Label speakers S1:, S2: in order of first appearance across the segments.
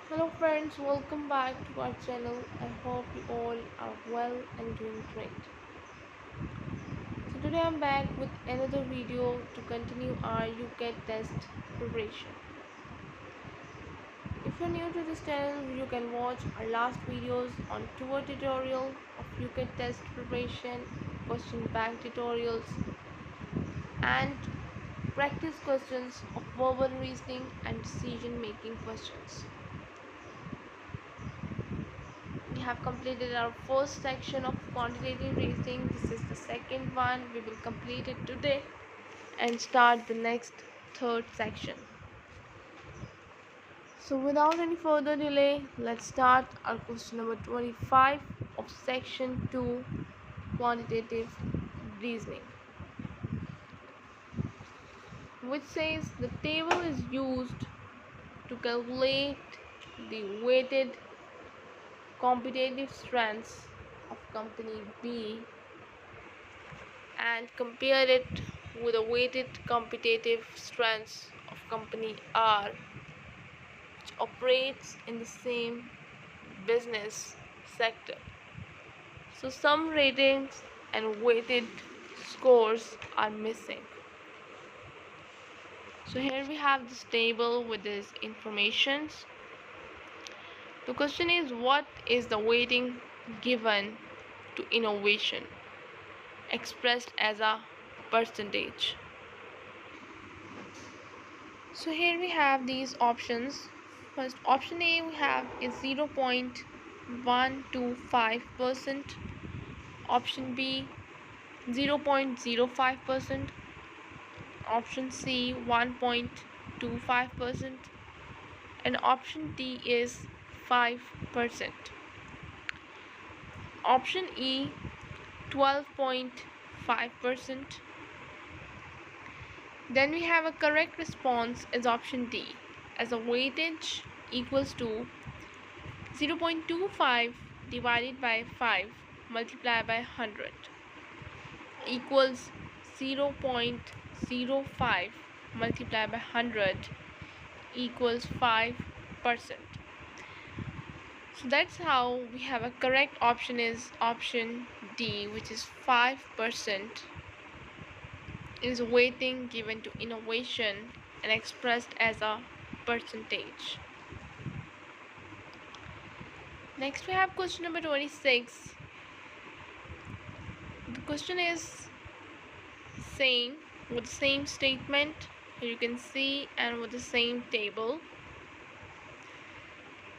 S1: Hello friends, welcome back to our channel. I hope you all are well and doing great. So today I'm back with another video to continue our UCAT test preparation. If you're new to this channel, you can watch our last videos on tour tutorial of UCAT test preparation, question bank tutorials, and practice questions of verbal reasoning and decision making questions. We have completed our first section of quantitative reasoning. This is the second one. We will complete it today and start the next third section. So without any further delay, let's start our question number 25 of section 2, quantitative reasoning, which says the table is used to calculate the weighted competitive strengths of company B and compare it with the weighted competitive strengths of company R, which operates in the same business sector. So some ratings and weighted scores are missing. So here we have this table with these informations. The question is, what is the weighting given to innovation expressed as a percentage? So here we have these options. First, option A we have is 0.125%, option B 0.05%, option C 1.25%, and option D is 5%. Option E 12.5%. Then we have a correct response is option D, as a weightage equals to 0.25 divided by 5 multiplied by 100 equals 0.05 multiplied by 100 equals 5%. So that's how we have a correct option is option D, which is 5% is weighting given to innovation and expressed as a percentage. Next we have question number 26. The question is same with the same statement, here you can see, and with the same table.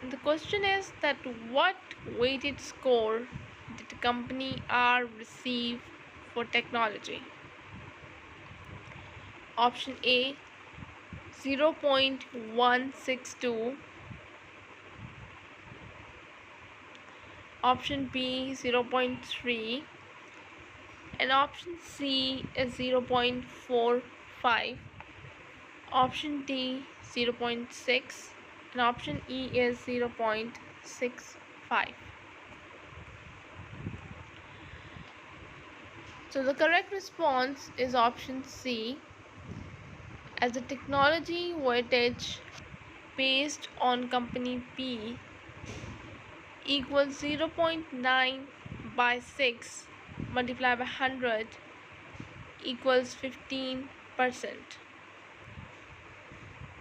S1: And the question is that what weighted score did the company R receive for technology? Option A 0.162, option B 0.3, and option C is 0.45, option D 0.6, and option E is 0.65. So the correct response is option C, as the technology weightage based on company P equals 0.9 by 6 multiplied by 100 equals 15%.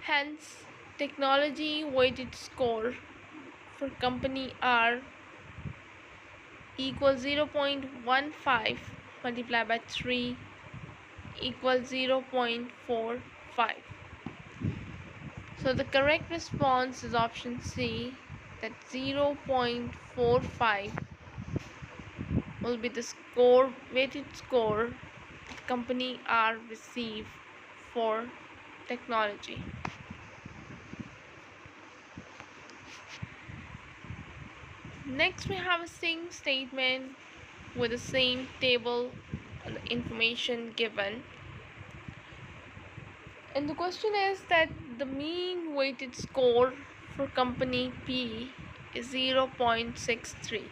S1: Hence, technology weighted score for company R equals 0.15 multiplied by 3 equals 0.45. So the correct response is option C, that 0.45 will be the score, weighted score company R receive for technology. Next we have a same statement with the same table and the information given. And the question is that the mean weighted score for company P is 0.63.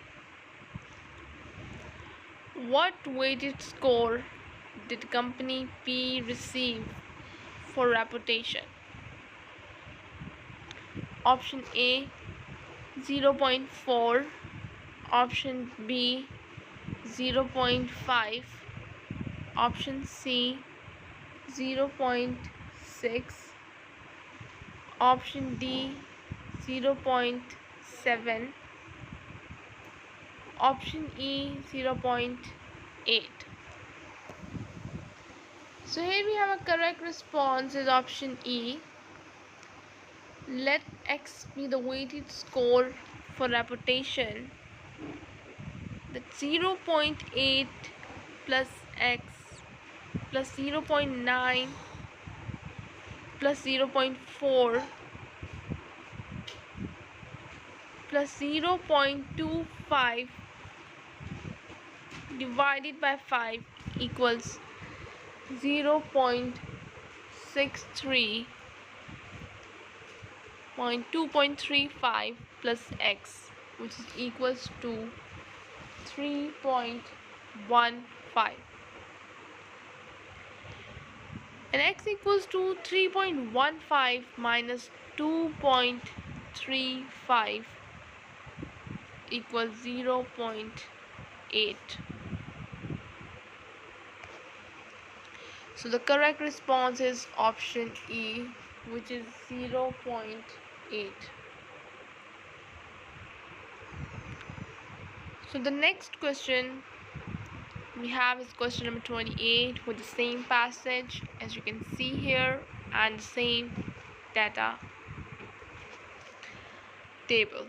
S1: What weighted score did company P receive for reputation? Option A 0.4, option B 0.5, option C 0.6, option D 0.7, option E 0.8. So here we have a correct response is option E. Let X be the weighted score for reputation. That 0.8 plus X plus 0.9 plus 0.4 plus 0.25 divided by 5 equals 0.235 plus X, which is equals to 3.15, and X equals to 3.15 minus 2.35 equals 0.8. So the correct response is option E, which is 0.8. So the next question we have is question number 28 with the same passage as you can see here and the same data table.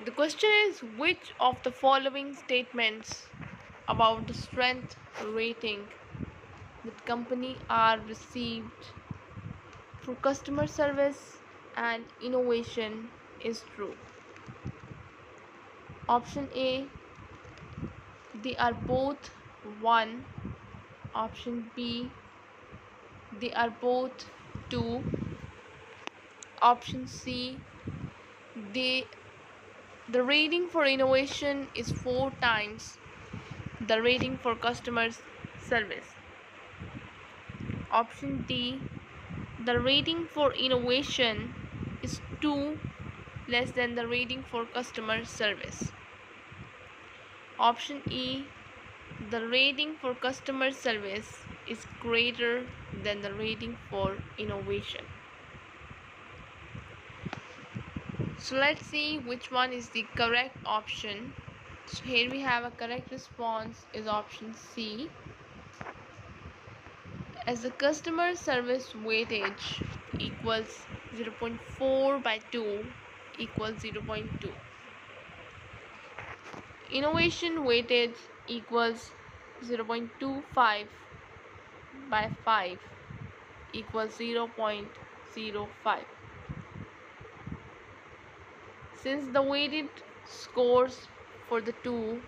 S1: The question is, which of the following statements about the strength rating that company R received for customer service and innovation is true? Option A, they are both 1. Option B, they are both 2. Option C, the rating for innovation is 4 times the rating for customer service. Option D, the rating for innovation is 2 less than the rating for customer service. Option E, the rating for customer service is greater than the rating for innovation. So let's see which one is the correct option. So here we have a correct response is option C, as the customer service weightage equals 0.4 by 2 equals 0.2. Innovation weightage equals 0.25 by 5 equals 0.05. Since the weighted scores for the two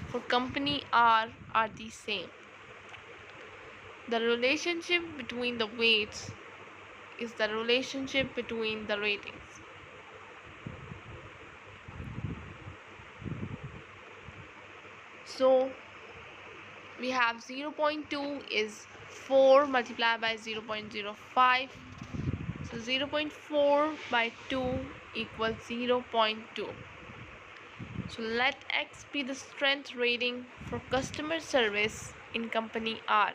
S1: for company R are the same, the relationship between the weights is the relationship between the ratings. So we have 0.2 is 4 multiplied by 0.05. So 0.4 by 2 equals 0.2. So let X be the strength rating for customer service in company R.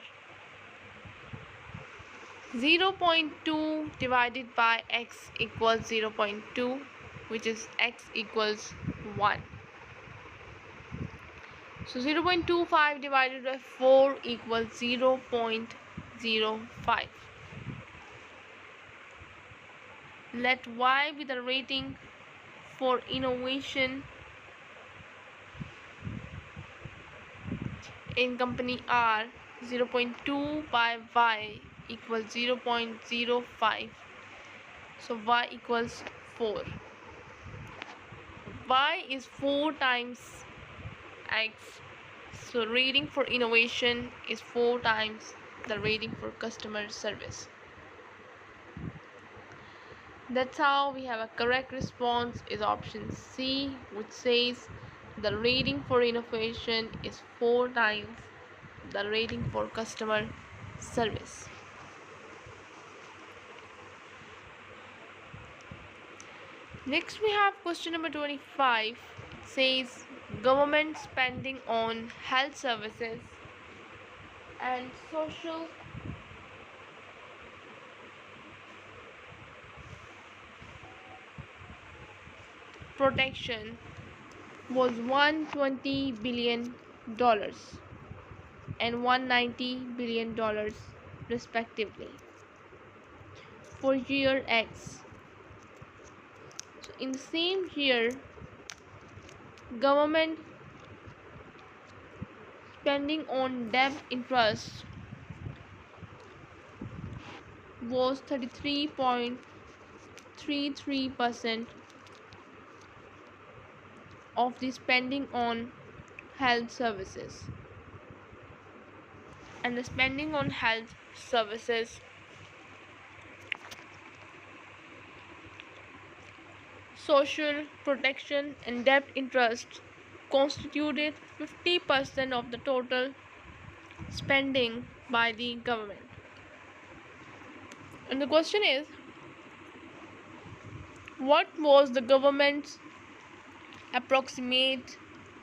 S1: 0.2 divided by X equals 0.2, which is X equals 1. So 0.25 divided by 4 equals 0.05. Let Y be the rating for innovation in company R. 0.2 by Y equals 0.05. So Y equals 4. Y is 4 times X. So rating for innovation is 4 times the rating for customer service. That's how we have a correct response is option C, which says the rating for innovation is 4 times the rating for customer service. Next we have question number 25. It says government spending on health services and social protection was $120 billion and $190 billion respectively for year X. So in the same year, government spending on debt interest was 33.33% of the spending on health services. And the spending on health services, social protection and debt interest constituted 50% of the total spending by the government. And the question is, what was the government's approximate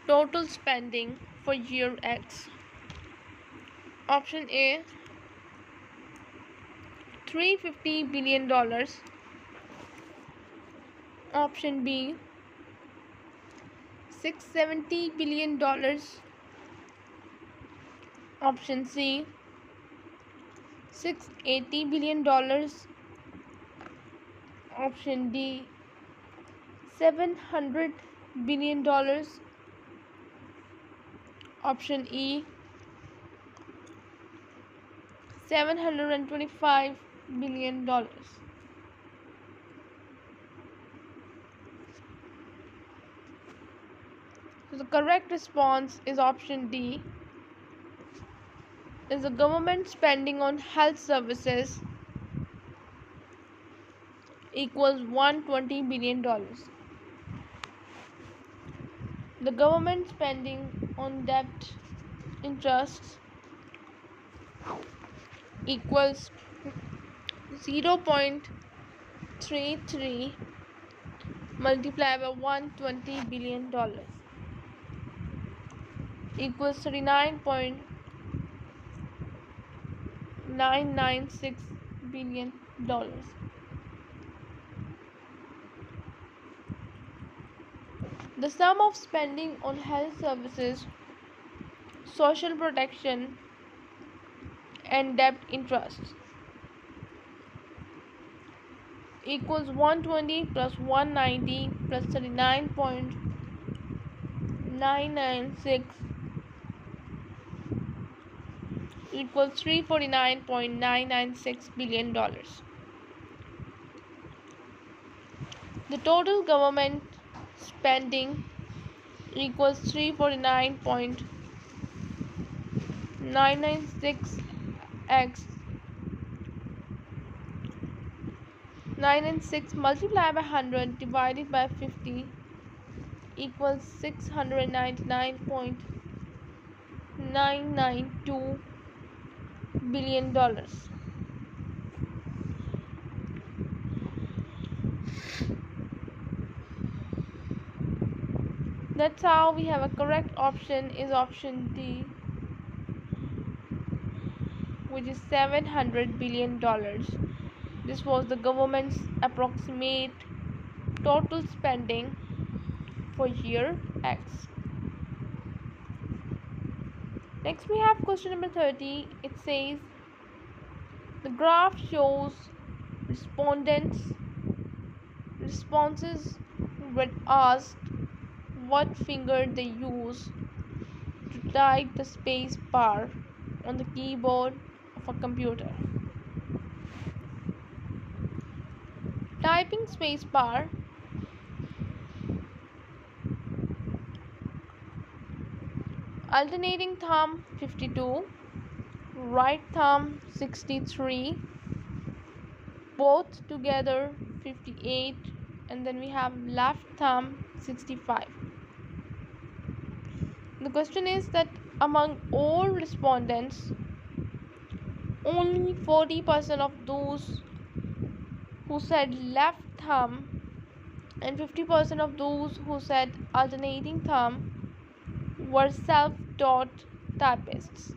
S1: total spending for year X? Option A, $350 billion. Option B, $670 billion. Option C, $680 billion. Option D, $700 billion. Option E, $725 billion. So the correct response is option D, is the government spending on health services equals $120 billion. The government spending on debt interest equals 0.33 multiplied by $120 billion equals $39.996 billion. The sum of spending on health services, social protection, and debt interest equals 120 plus 190 plus 39.996 equals $349.996 billion. The total government spending equals 349.996x 996 multiplied by 100 divided by 50 equals $699.992 billion. That's how we have a correct option is option D, which is $700 billion. This was the government's approximate total spending for year X. Next we have question number 30. It says the graph shows responses when asked what finger they use to type the space bar on the keyboard of a computer. Typing space bar, alternating thumb 52, right thumb 63, both together 58, and then we have left thumb 65. The question is that among all respondents, only 40% of those who said left thumb and 50% of those who said alternating thumb were self-taught typists.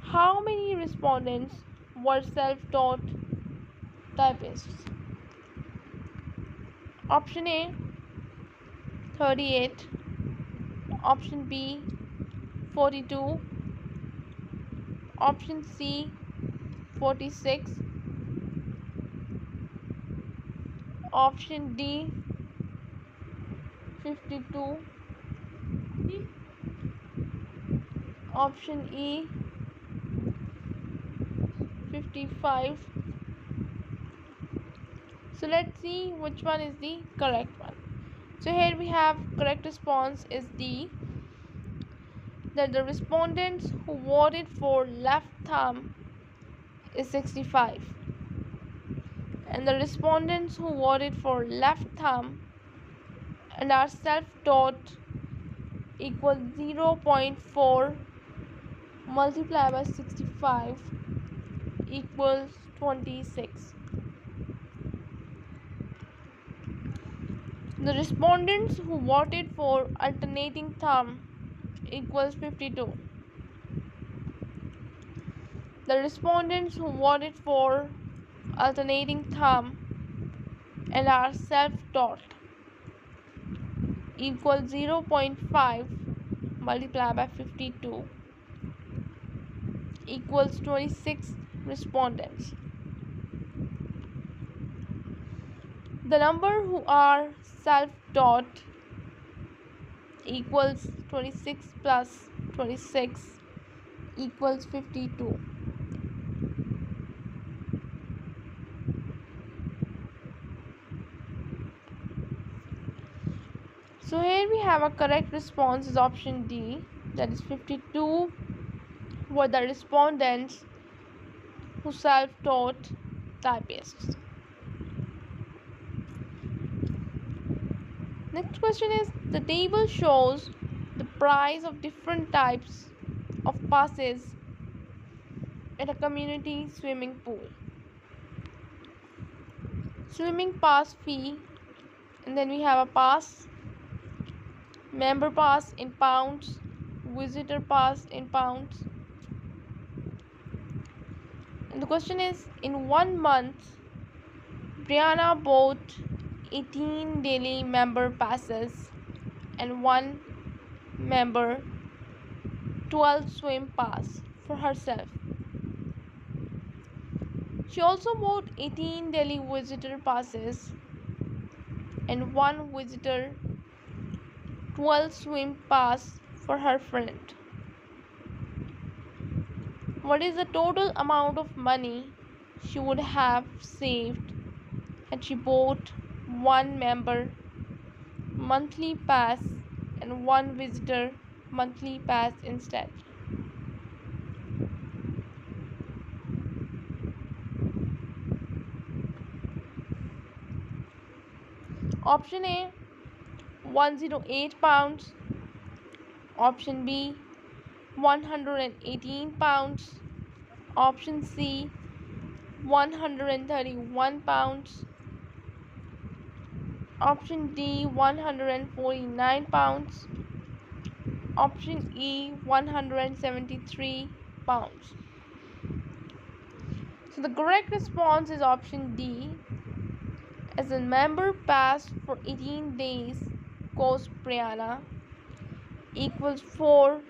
S1: How many respondents were self-taught typists? Option A 38, option B 42, option C 46, option D 52, option E 55. So let's see which one is the correct one. So here we have correct response is D, that the respondents who voted for left thumb is 65, and the respondents who voted for left thumb and are self-taught equals 0.4 multiplied by 65 equals 26. The respondents who voted for alternating thumb equals 52. The respondents who voted for alternating thumb and are self-taught equals 0.5 multiplied by 52 equals 26 respondents. The number who are self-taught equals 26 plus 26 equals 52. So here we have a correct response is option D, that is 52 were the respondents who self-taught typists. Next question is, the table shows the price of different types of passes at a community swimming pool. Swimming pass fee, and then we have a pass, member pass in pounds, visitor pass in pounds. And the question is, in 1 month, Brianna bought 18 daily member passes and 1 member 12 swim pass for herself. She also bought 18 daily visitor passes and 1 visitor 12 swim pass for her friend. What is the total amount of money she would have saved had she bought 1 member monthly pass and 1 visitor monthly pass instead? Option A 108 pounds, option B 118 pounds, option C 131 pounds, option D 149 pounds, option E 173 pounds. So the correct response is option D, as a member pass for 18 days cost Brianna equals 4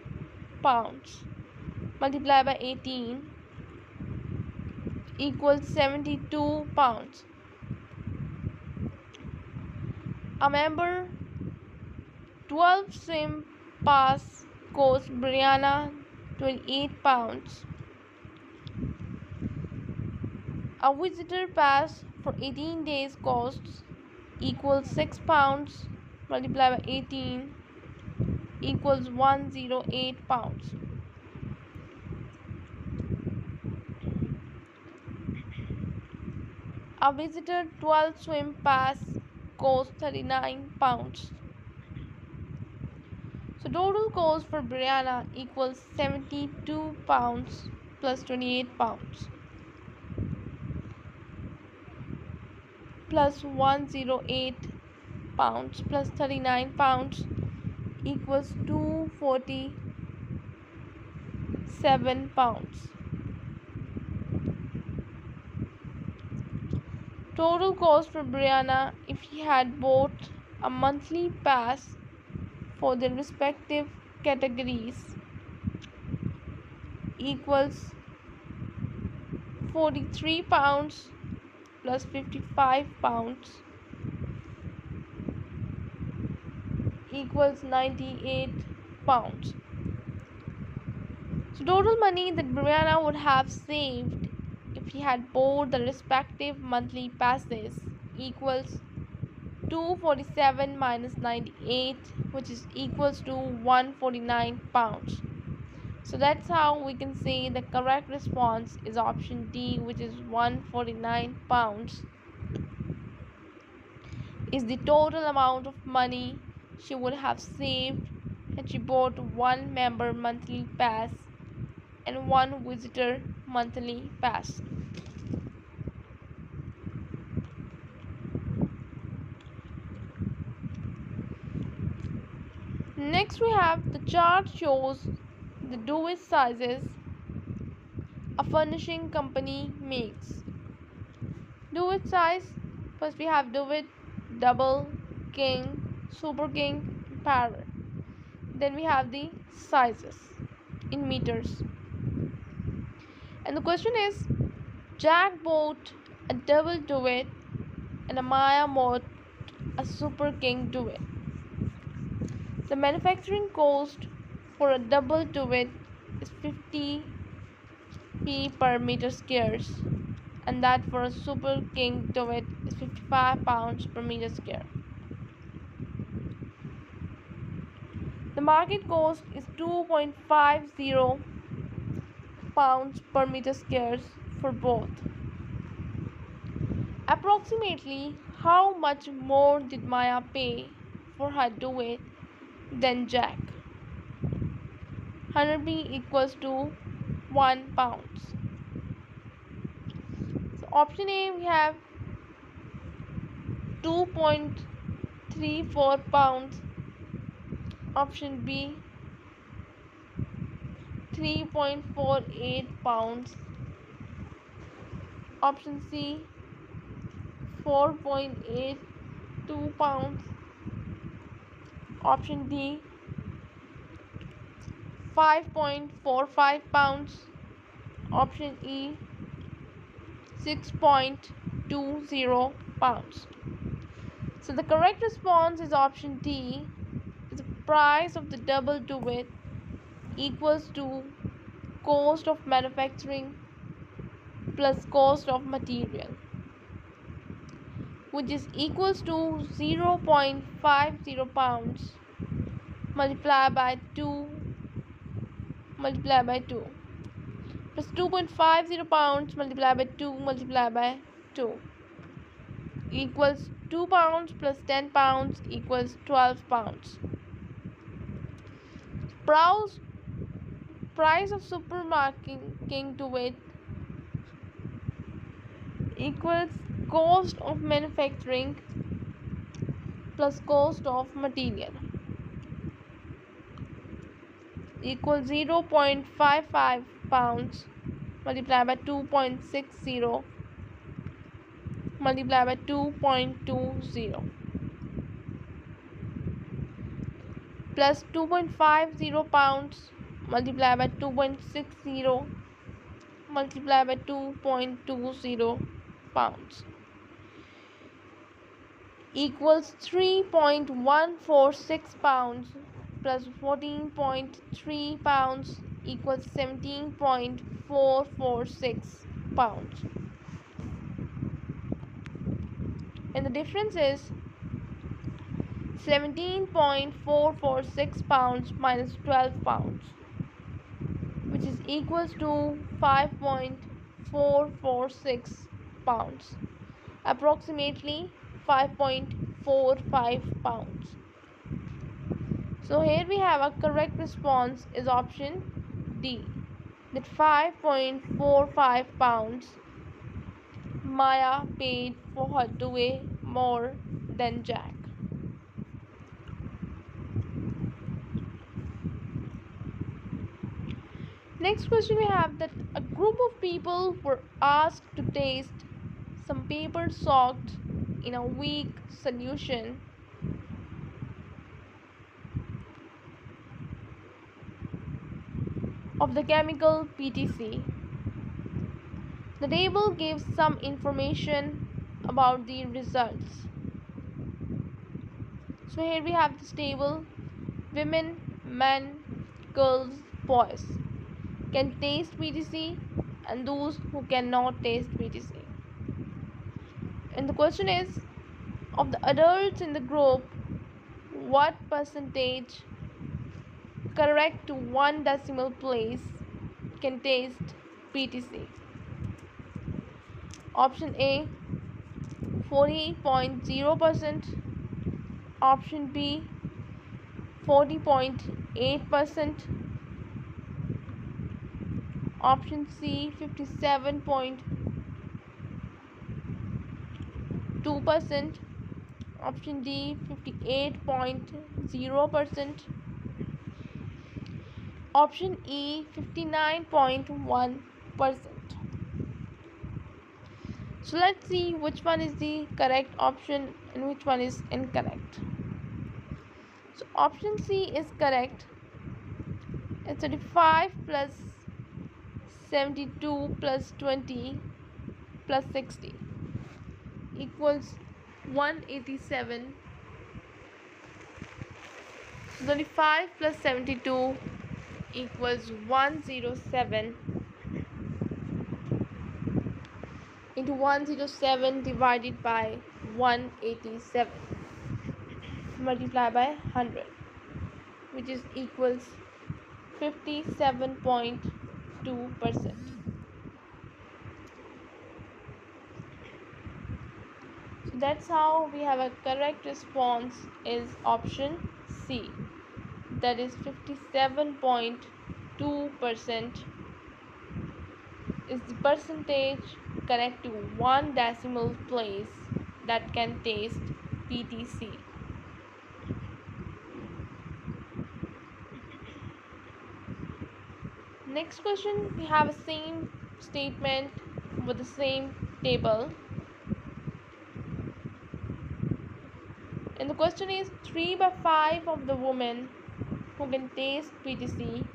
S1: pounds multiplied by 18 equals 72 pounds. A member 12 swim pass cost Brianna 28 pounds. A visitor pass for 18 days costs equals 6 pounds multiplied by 18 equals 108 pounds. A visitor 12 swim pass costs 39 pounds. So total cost for Brianna equals 72 pounds plus 28 pounds plus 108 pounds plus 39 pounds equals 247 pounds. Total cost for Brianna if he had bought a monthly pass for their respective categories equals 43 pounds plus 55 pounds equals 98 pounds. So total money that Brianna would have saved if he had bought the respective monthly passes equals 247 minus 98, which is equals to 149 pounds. So that's how we can say the correct response is option D, which is 149 pounds is the total amount of money she would have saved had she bought one member monthly pass and one visitor monthly pass. Next we have the chart shows the duet sizes a furnishing company makes. Duet size, first we have duet, double, king, super king, parrot. Then we have the sizes in meters. And the question is, Jack bought a double duet and Amaya bought a super king duet. The manufacturing cost for a double duet is 50p per meter squares, and that for a super king duet is 55 pounds per meter square. The market cost is 2.50 pounds per meter squares for both. Approximately how much more did Maya pay for her duet than Jack? 100p equals to 1 pounds. So option A we have 2.34 pounds. Option B 3.48 pounds. Option C 4.82 pounds. Option D 5.45 pounds. Option E 6.20 pounds. So the correct response is option D. The price of the double duet equals to cost of manufacturing plus cost of material, which is equals to 0.50 pounds multiplied by 2 plus 2.50 pounds multiplied by 2 multiplied by 2 equals 2 pounds plus 10 pounds equals 12 pounds. Price of supermarket king duet equals cost of manufacturing plus cost of material equals 0.55 pounds multiplied by 2.60 multiplied by 2.20 plus 2.50 pounds multiplied by 2.60 multiplied by 2.20 pounds equals 3.146 pounds plus 14.3 pounds equals 17.446 pounds. And the difference is 17.446 pounds minus 12 pounds, which is equals to 5.446 pounds, approximately 5.45 pounds. So here we have a correct response is option D, that 5.45 pounds Maya paid for her to weigh more than Jack. Next question we have that a group of people were asked to taste some paper soaked in a weak solution of the chemical PTC. The table gives some information about the results. So here we have this table. Women, men, girls, boys can taste PTC and those who cannot taste PTC. And the question is, of the adults in the group, what percentage correct to one decimal place can taste PTC? Option A 40.0%, option B 40.8%, option C 57.2%, option D 58.0%, option E 59.1%. So let's see which one is the correct option and which one is incorrect. So option C is correct. It's 35 plus 72 plus 20 plus 60 equals 187. 35 plus 72 equals 107 into 107 divided by 187 multiplied by 100, which is equals 57.2%. So that's how we have a correct response is option C, that is 57.2% is the percentage correct to one decimal place that can taste PTC. Next question, we have a same statement with the same table. And the question is 3 by 5 of the women who can taste PTC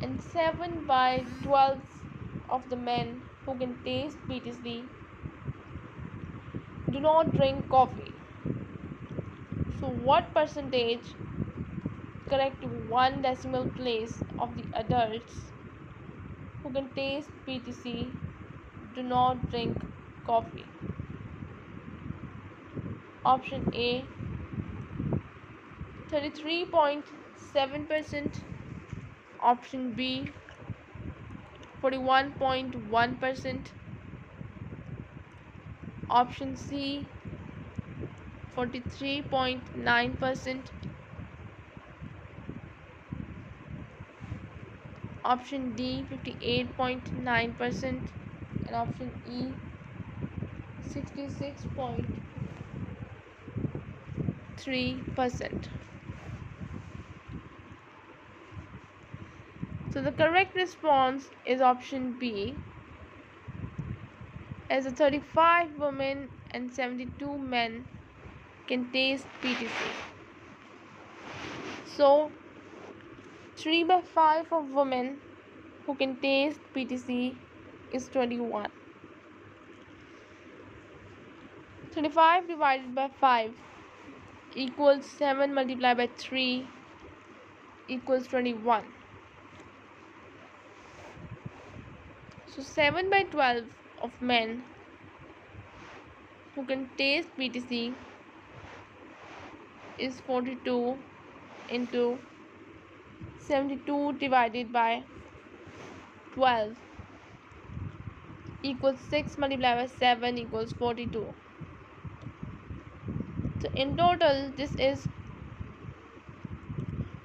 S1: and 7 by 12 of the men who can taste PTC do not drink coffee. So what percentage correct to one decimal place of the adults who can taste PTC do not drink coffee? Option A 33.7%, option B 41.1%, option C 43.9%, option D 58.9%, and option E 66.3%. So the correct response is option B, as the 35 women and 72 men can taste PTC. So 3 by 5 of women who can taste PTC is 21. 35 divided by 5 equals 7 multiplied by 3 equals 21. So 7 by 12 of men who can taste PTC is 42 into 72 divided by 12 equals 6 multiplied by 7 equals 42. So in total this is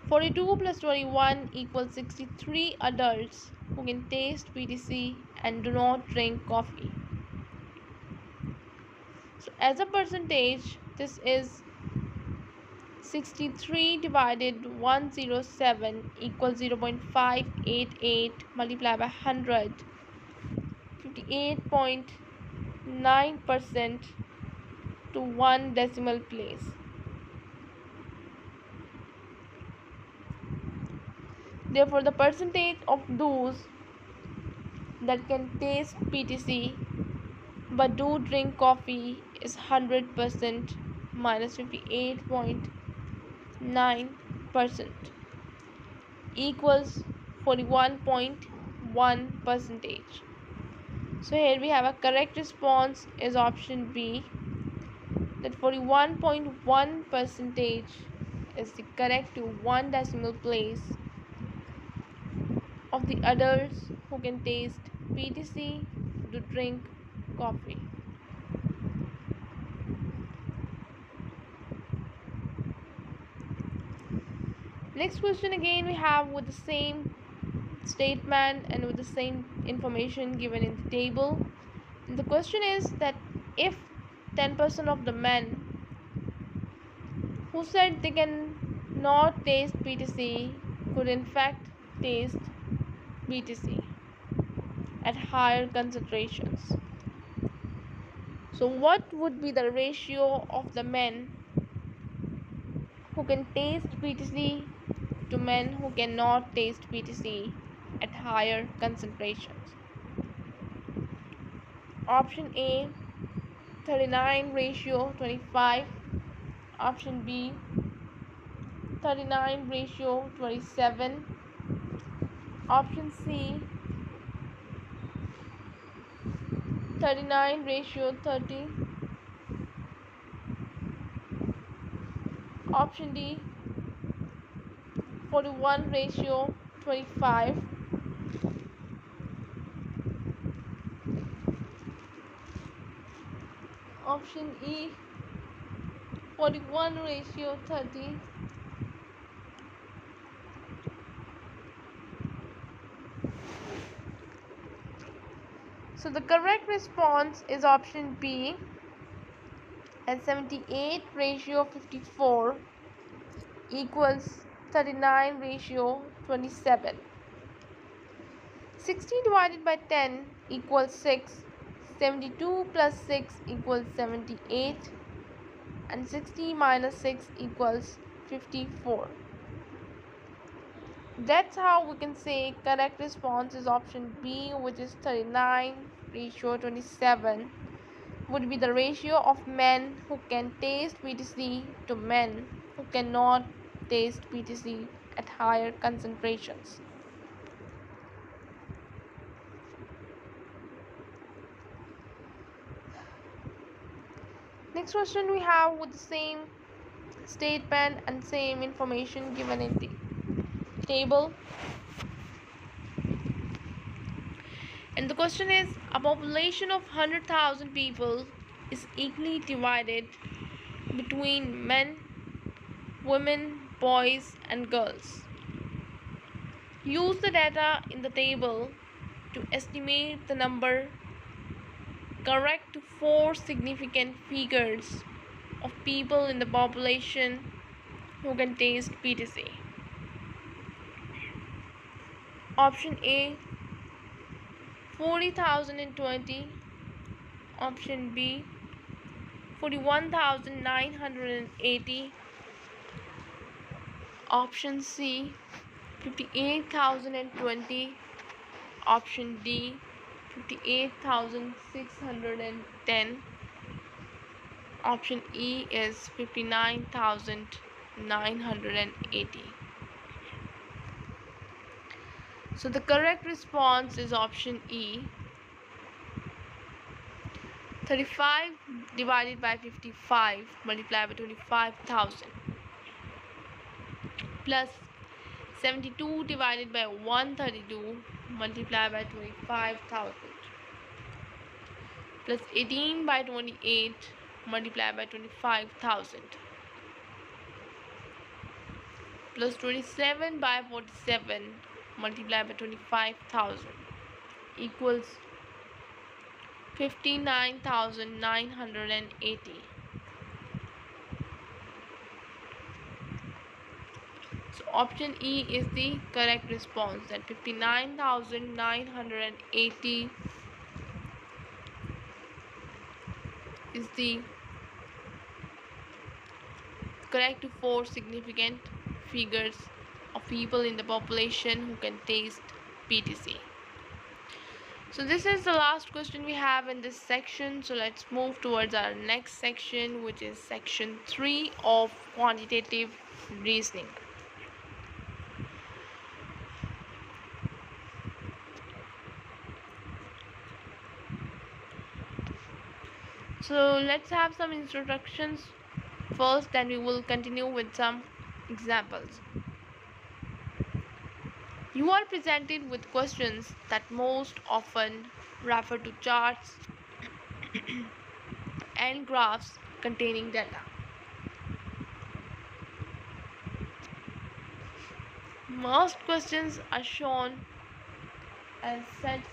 S1: 42 plus 21 equals 63 adults who can taste PTC and do not drink coffee. So as a percentage, this is 63 divided 107 equals 0.588 multiplied by 100, 58.9% to one decimal place. Therefore, the percentage of those that can taste PTC but do drink coffee is 100% minus 58.9% equals 41.1 percentage. So here we have a correct response is option B, that 41.1 percentage is the correct to one decimal place of the adults who can taste PTC to drink coffee. Next question again we have with the same statement and with the same information given in the table. And the question is that if 10% of the men who said they can not taste PTC could in fact taste PTC at higher concentrations. So what would be the ratio of the men who can taste PTC to men who cannot taste PTC at higher concentrations? Option A, 39:25. Option B, 39:27. Option C, 39:30. Option D, 41:25. Option E, 41:30. So the correct response is option B, and 78:54 equals 39:27. 60 divided by 10 equals 6. 72 plus 6 equals 78, and 60 minus 6 equals 54. That's how we can say correct response is option B, which is 39:27 would be the ratio of men who can taste PTC to men who cannot taste PTC at higher concentrations. Next question we have with the same statement and same information given in the table. And the question is, a population of 100,000 people is equally divided between men, women, boys, and girls. Use the data in the table to estimate the number correct to 4 significant figures of people in the population who can taste PTC. Option A, 40,020. Option B, 41,980. Option C, 58,020. Option D, 58,610. Option E is 59,980. So the correct response is option E. 35 divided by 55 multiplied by 25,000 plus 72 divided by 132 multiplied by 25,000 plus 18 by 28 multiplied by 25,000 plus 27 by 47 multiplied by 25,000 equals 59,980. So option E is the correct response, that 59,980 is the correct to four significant figures of people in the population who can taste PTC. So this is the last question we have in this section. So let's move towards our next section, which is section 3 of quantitative reasoning. So let's have some introductions first, then we will continue with some examples. You are presented with questions that most often refer to charts and graphs containing data. Most questions are shown as sets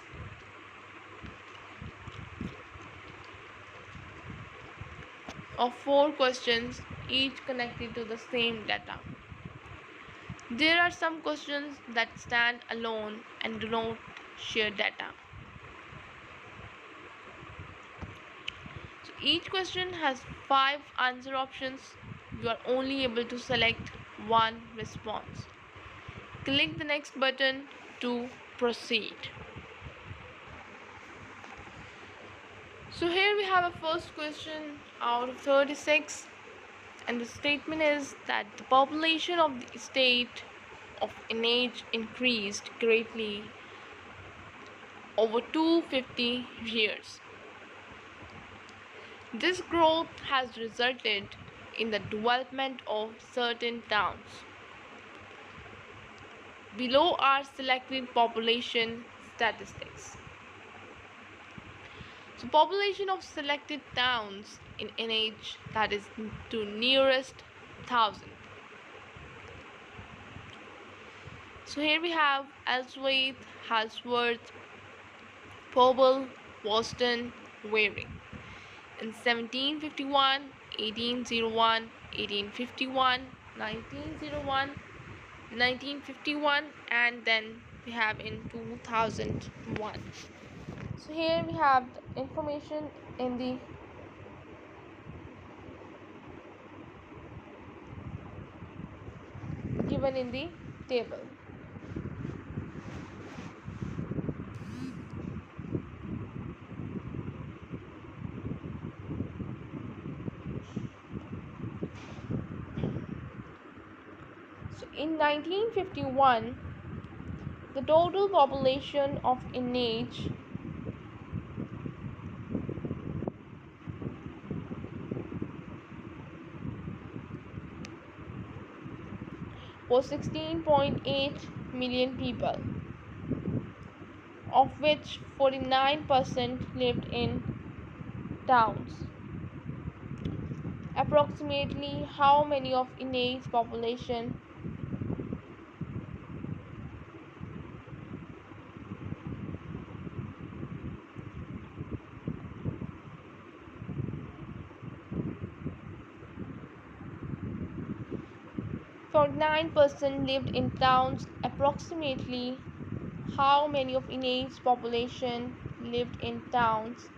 S1: of 4 questions, each connected to the same data. There are some questions that stand alone and do not share data. So each question has 5 answer options. You are only able to select one response. Click the next button to proceed. So here we have a first question out of 36, and the statement is that the population of the state of an age increased greatly over 250 years. This growth has resulted in the development of certain towns. Below are selected population statistics. So population of selected towns in NH, that is to nearest 1000. So here we have Ellsworth, Halsworth, Pobble, Boston, Waring. In 1751, 1801, 1851, 1901, 1951, and then we have in 2001. So here we have the information in the given in the table. So in 1951, the total population of an age was 16.8 million people, of which 49% lived in towns. Approximately how many of Inate's population .9% lived in towns. Approximately how many of Inate's population lived in towns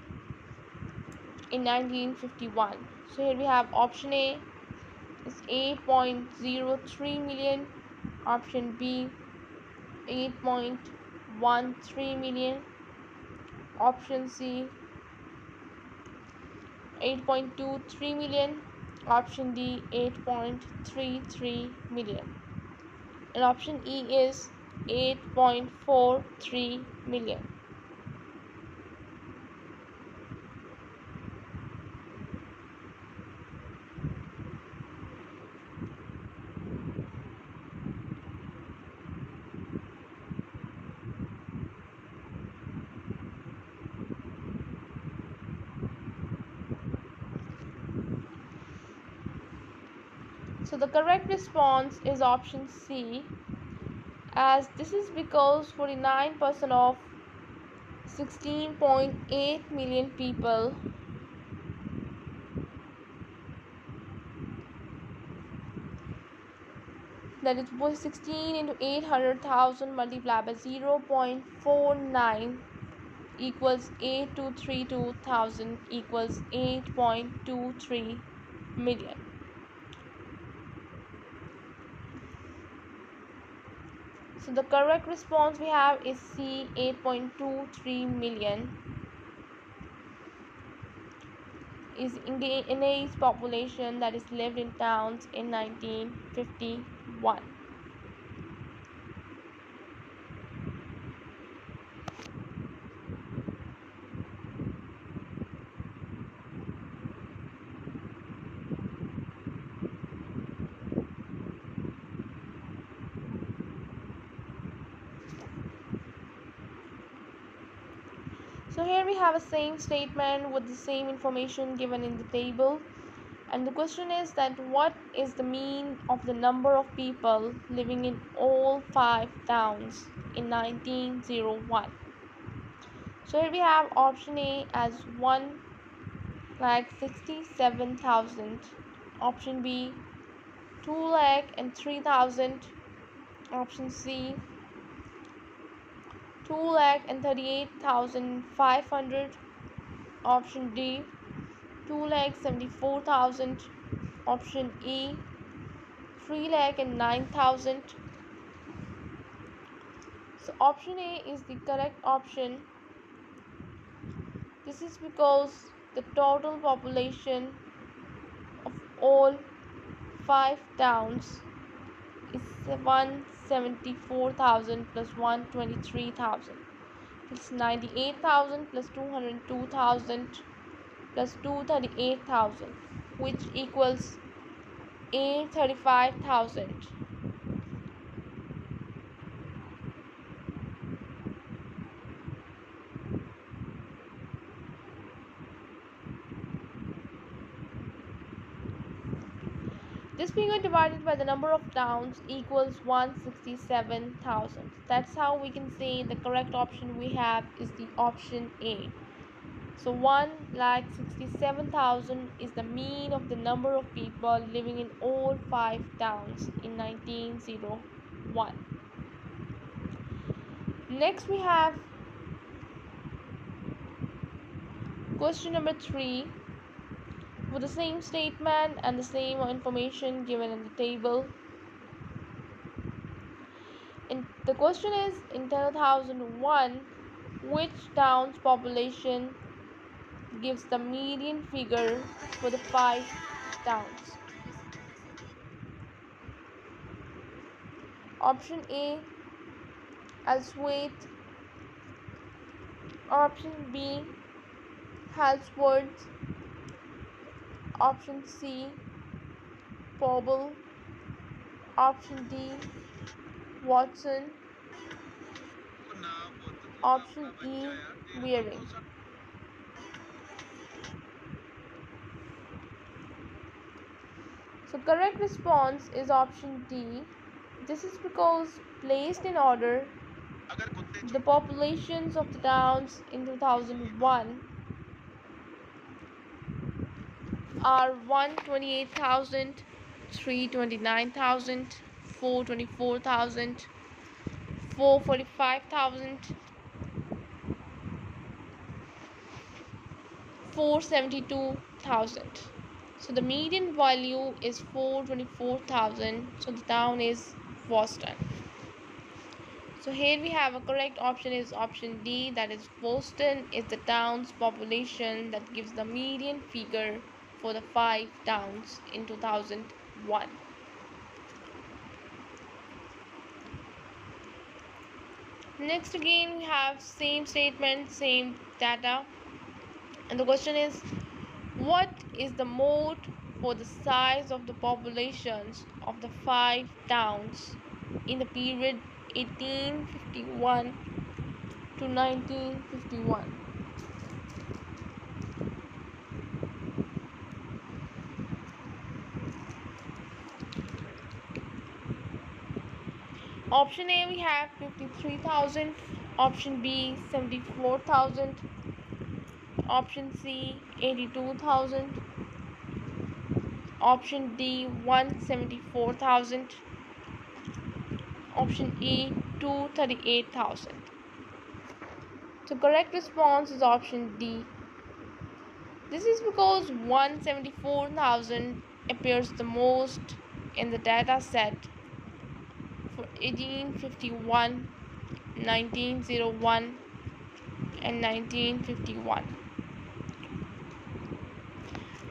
S1: in 1951? So here we have option A is 8.03 million, option B 8.13 million, option C 8.23 million, option D 8.33 million, and option E is 8.43 million. So the correct response is option C, as this is because 49% of 16.8 million people. That is 16 into 800,000 multiplied by 0.49 equals 8232,000 equals 8.23 million. So the correct response we have is C, 8.23 million is India's population that is lived in towns in 1951. So here we have a same statement with the same information given in the table, and the question is that what is the mean of the number of people living in all 5 towns in 1901. So here we have option A as 1,67,000, option B 2,03,000, option C 2,38,500, option D 2,74,000, option E 3,09,000. So option A is the correct option. This is because the total population of all 5 towns is 174,000 plus 123,000. It's 98,000 plus 202,000 plus 238,000, which equals 835,000. This figure divided by the number of towns equals 167,000. That's how we can say the correct option we have is the option A. So 1,67,000 is the mean of the number of people living in all 5 towns in 1901. Next we have question number 3 with the same statement and the same information given in the table. And the question is, in 2001, which town's population gives the median figure for the 5 towns? Option A, Ellsworth, option B, Halsworth, option C, Pobble, option D, Watson, option E, Wearing. So correct response is option D. This is because placed in order, the populations of the towns in 2001 are 128,000, 329,000, 424,000, 445,000, 472,000. So the median value is 424,000. So the town is Boston. So here we have a correct option is option D, that is Boston is the town's population that gives the median figure for the 5 towns in 2001. Next again we have same statement, same data, and the question is, what is the mode for the size of the populations of the 5 towns in the period 1851 to 1951? Option A we have 53,000, Option B 74,000. Option C 82,000. Option D 174,000. Option E 238,000. The correct response is option D. This is because 174,000 appears the most in the data set for 1851, 1901, and 1951.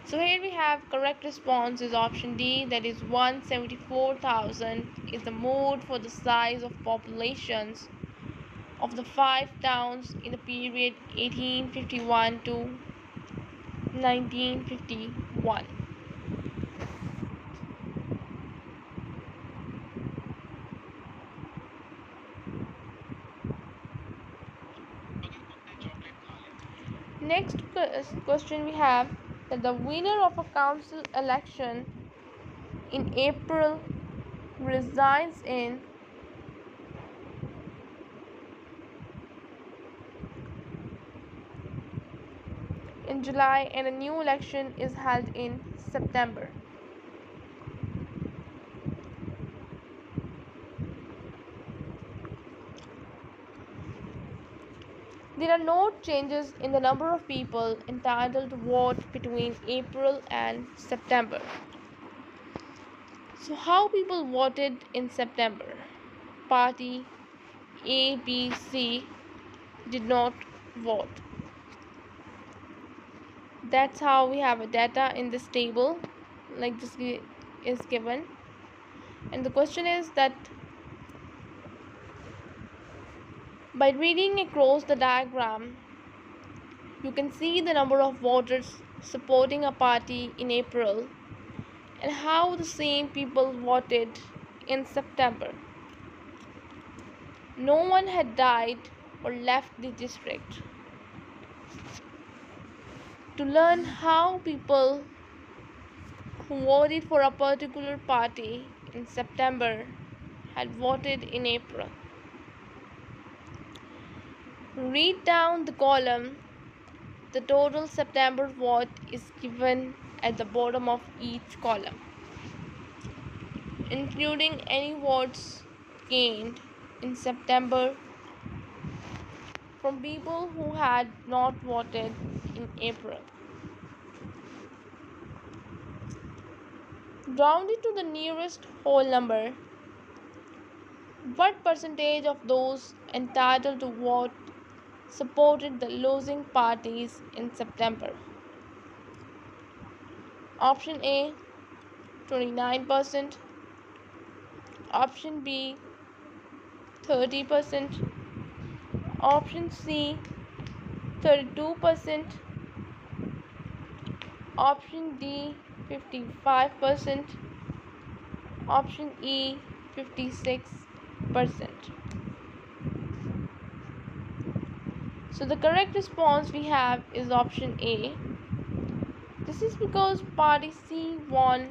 S1: So here we have correct response is option D, that is 174,000 is the mode for the size of populations of the 5 towns in the period 1851 to 1951. Next question we have that the winner of a council election in April resides in July and a new election is held in September. There are no changes in the number of people entitled to vote between April and September. So how people voted in September? Party A, B, C did not vote. That's how we have a data in this table like this is given, and the question is that by reading across the diagram you can see the number of voters supporting a party in April and how the same people voted in September. No one had died or left the district. To learn how people who voted for a particular party in September had voted in April, read down the column. The total September vote is given at the bottom of each column, including any votes gained in September from people who had not voted in April. Round it to the nearest whole number. What percentage of those entitled to vote supported the losing parties in September? Option A 29%, option B 30%, option C 32%, option D 55%, option E 56%. So the correct response we have is option A. This is because party C won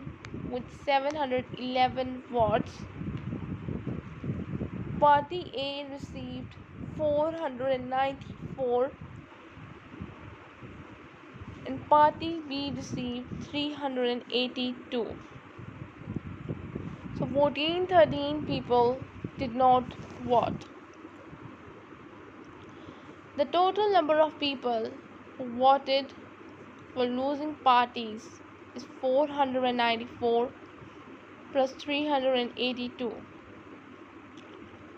S1: with 711 votes. Party A received 494 and party B received 382. So 1413 people did not vote. The total number of people who voted for losing parties is 494 plus 382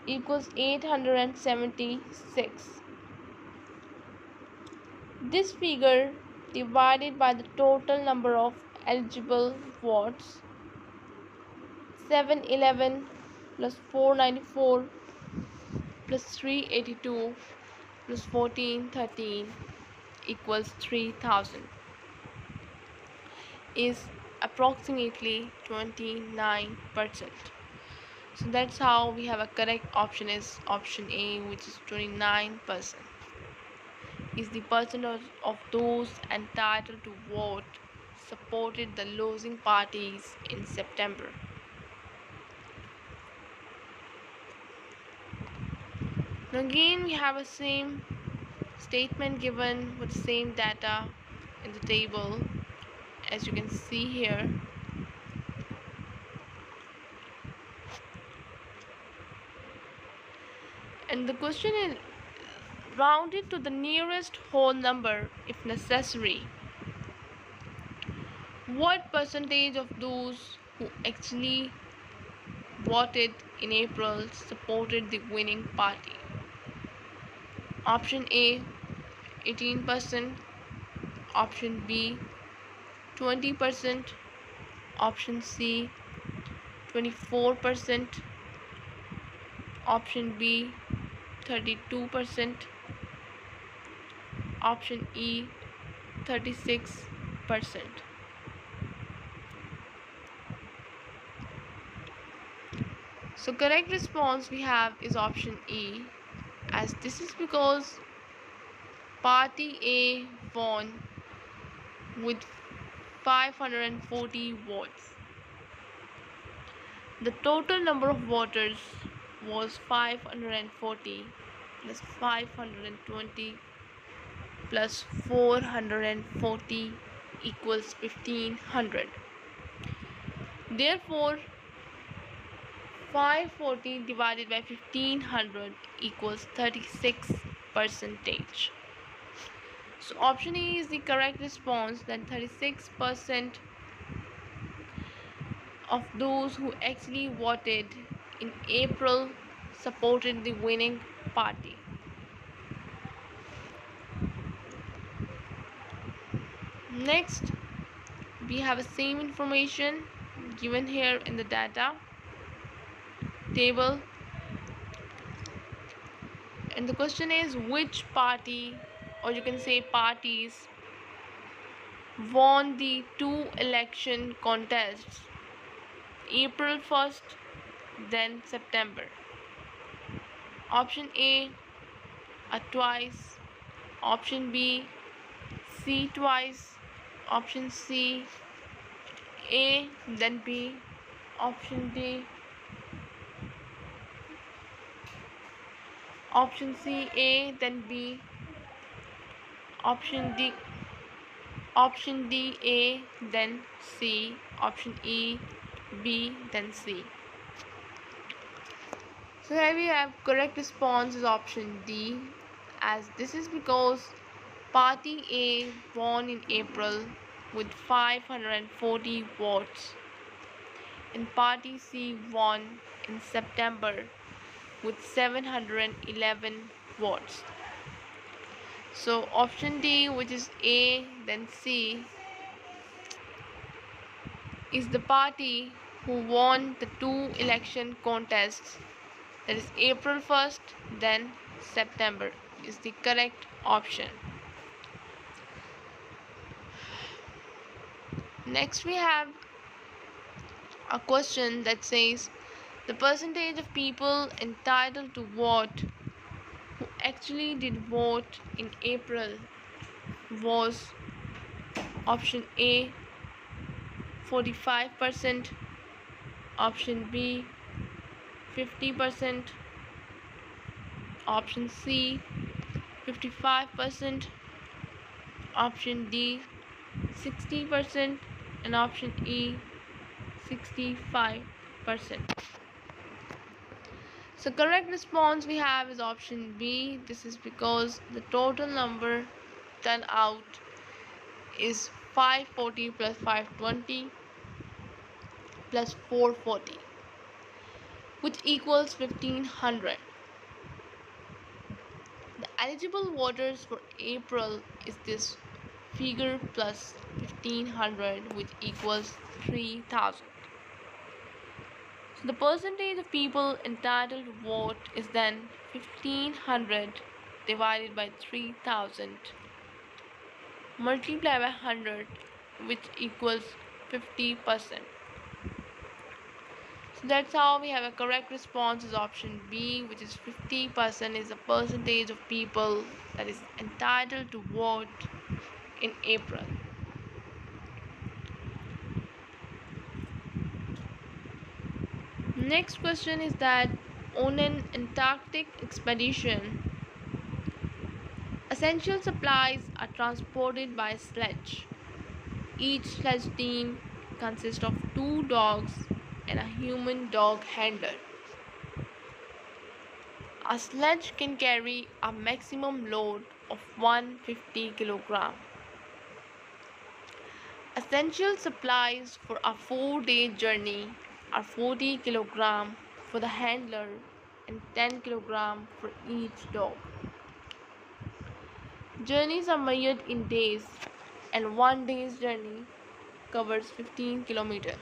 S1: equals 876. This figure divided by the total number of eligible votes, 711 plus 494 plus 382 plus 1413 equals 3000, is approximately 29%. So that's how we have a correct option is option A, which is 29%. Is the percentage of those entitled to vote supported the losing parties in September. Now again we have a same statement given with the same data in the table, as you can see here. And the question is, round it to the nearest whole number if necessary. What percentage of those who actually voted in April supported the winning party? Option A, 18%. Option B, 20%. Option C, 24%. Option B, 32%. Option E, 36%. So correct response we have is option E, as this is because party A won with 540 votes. The total number of voters was 540 plus 520 plus 440 equals 1500. Therefore, 540 divided by 1500 equals 36 percentage. So option A is the correct response, that 36% of those who actually voted in April supported the winning party. Next, we have the same information given here in the data table, and the question is, which party, or you can say parties, won the two election contests April 1st then September? Option A, twice. Option B, C twice. Option C, A then B. Option D, option C, A then B. Option D, A then C. Option E, B then C. So here we have correct response is option D, as this is because party A won in April with 540 votes and party C won in September with 711 votes. So option D, which is A then C, is the party who won the two election contests, that is April 1st then September, is the correct option. Next we have a question that says the percentage of people entitled to vote who actually did vote in April was option A, 45%, option B, 50%, option C, 55%, option D, 60%, and option E, 65%. So correct response we have is option B. This is because the total number turned out is 540 plus 520 plus 440, which equals 1500. The eligible voters for April is this figure plus 1500, which equals 3000. So the percentage of people entitled to vote is then 1500 divided by 3000 multiplied by 100, which equals 50%. So that's how we have a correct response is option B, which is 50% is the percentage of people that is entitled to vote in April. Next question is that On an Antarctic expedition, essential supplies are transported by sledge. Each sledge team consists of 2 dogs and a human dog handler. A sledge can carry a maximum load of 150 kg. Essential supplies for a 4-day journey are 40 kg for the handler and 10 kg for each dog. Journeys are measured in days, and one day's journey covers 15 km.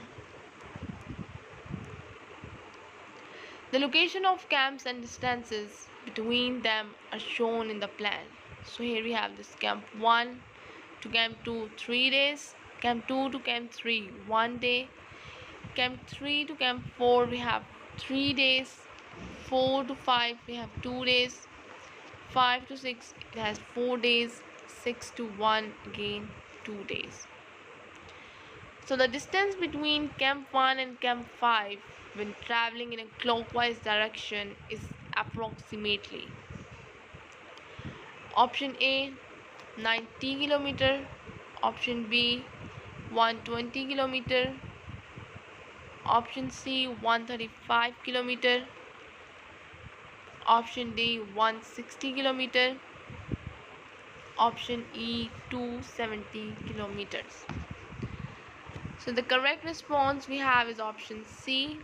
S1: The location of camps and distances between them are shown in the plan. So here we have this camp 1 to camp 2 3 days, camp 2 to camp 3 1 day, camp 3 to camp 4 we have 3 days, 4 to 5 we have 2 days, 5 to 6 it has 4 days, 6 to 1 again 2 days. So the distance between camp 1 and camp 5 when traveling in a clockwise direction is approximately option A 90 km, option B 120 km, option C 135 km, option D 160 km, option E 270 kilometers. So the correct response we have is option C,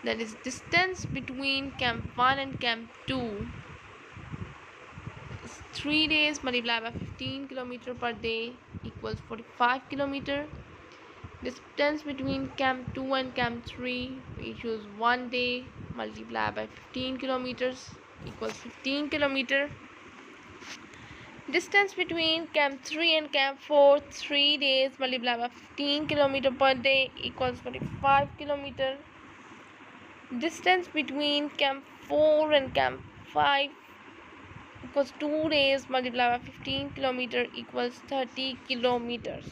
S1: that is distance between camp 1 and camp 2 is 3 days multiplied by 15 km per day equals 45 km. Distance between camp 2 and camp 3 we choose 1 day multiplied by 15 kilometers equals 15 km. Distance between camp 3 and camp 4 3 days multiplied by 15 km per day equals 45 km. Distance between camp 4 and camp 5 equals 2 days multiplied by 15 km equals 30 kilometers.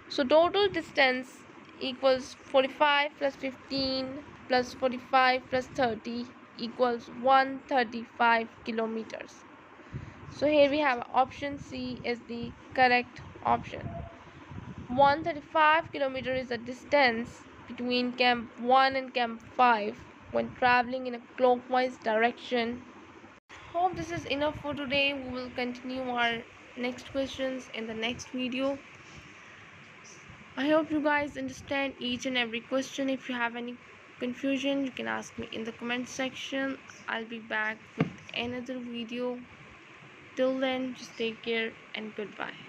S1: So total distance equals 45 plus 15 plus 45 plus 30 equals 135 kilometers. So here we have option C is the correct option. 135 km is the distance between camp 1 and camp 5 when traveling in a clockwise direction. Hope this is enough for today. We will continue our next questions in the next video. I hope you guys understand each and every question. If you have any confusion, you can ask me in the comment section. I'll be back with another video. Till then, just take care and goodbye.